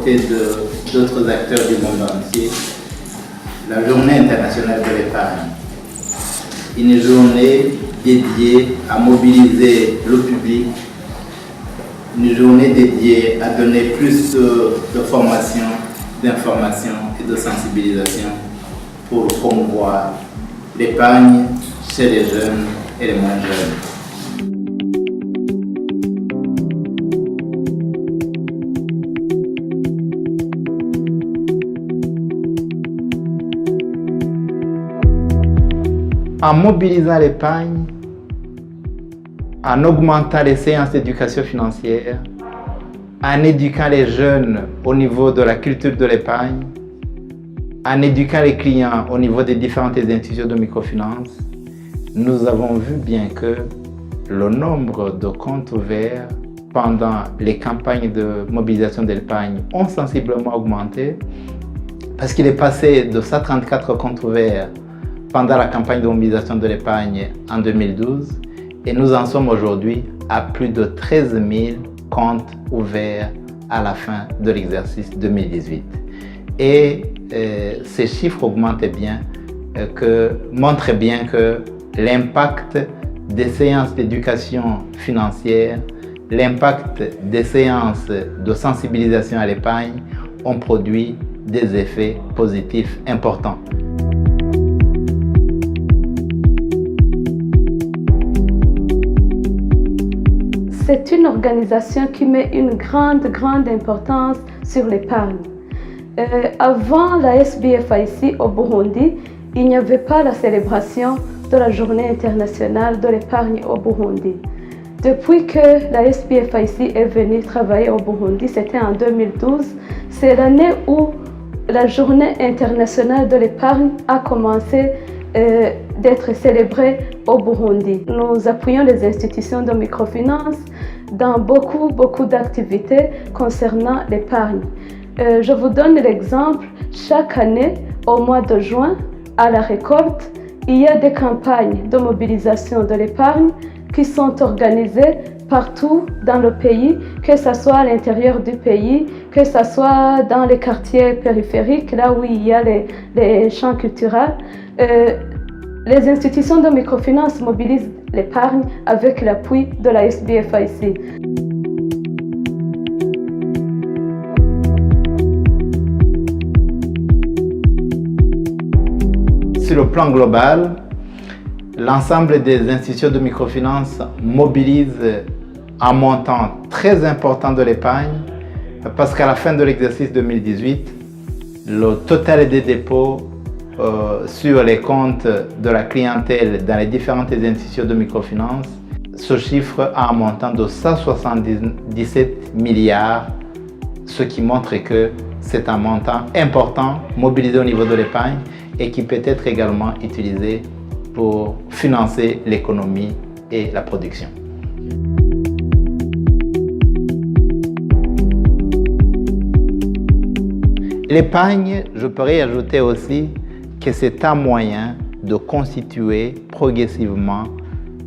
côtés d'autres acteurs du monde entier, la Journée internationale de l'épargne. Une journée dédiée à mobiliser le public, une journée dédiée à donner plus de formation, d'information et de sensibilisation pour promouvoir l'épargne chez les jeunes et les moins jeunes. En mobilisant l'épargne, en augmentant les séances d'éducation financière, en éduquant les jeunes au niveau de la culture de l'épargne, en éduquant les clients au niveau des différentes institutions de microfinance, nous avons vu bien que le nombre de comptes ouverts pendant les campagnes de mobilisation de l'épargne ont sensiblement augmenté parce qu'il est passé de 134 comptes ouverts pendant la campagne de mobilisation de l'épargne en 2012 et nous en sommes aujourd'hui à plus de 13 000 comptes ouverts à la fin de l'exercice 2018. Et ces chiffres augmentent bien, montrent bien que l'impact des séances d'éducation financière, l'impact des séances de sensibilisation à l'épargne ont produit des effets positifs importants. C'est une organisation qui met une grande importance sur l'épargne. Avant la SBFIC au Burundi, il n'y avait pas la célébration de la Journée internationale de l'épargne au Burundi. Depuis que la SBFIC est venue travailler au Burundi, c'était en 2012, c'est l'année où la Journée internationale de l'épargne a commencé d'être célébrée au Burundi. Nous appuyons les institutions de microfinance dans beaucoup d'activités concernant l'épargne. Je vous donne l'exemple, chaque année, au mois de juin, à la récolte, il y a des campagnes de mobilisation de l'épargne qui sont organisées partout dans le pays, que ce soit à l'intérieur du pays, que ce soit dans les quartiers périphériques, là où il y a les champs culturels. Les institutions de microfinance mobilisent l'épargne avec l'appui de la SBFIC. Sur le plan global, l'ensemble des institutions de microfinance mobilisent un montant très important de l'épargne parce qu'à la fin de l'exercice 2018, le total des dépôts sur les comptes de la clientèle dans les différentes institutions de microfinance se chiffre à un montant de 177 milliards, ce qui montre que c'est un montant important mobilisé au niveau de l'épargne et qui peut être également utilisé pour financer l'économie et la production. L'épargne, je pourrais ajouter aussi que c'est un moyen de constituer progressivement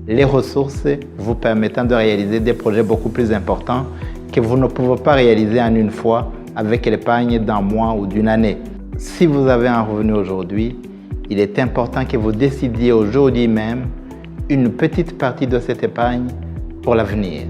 les ressources vous permettant de réaliser des projets beaucoup plus importants que vous ne pouvez pas réaliser en une fois avec l'épargne d'un mois ou d'une année. Si vous avez un revenu aujourd'hui, il est important que vous décidiez aujourd'hui même une petite partie de cette épargne pour l'avenir.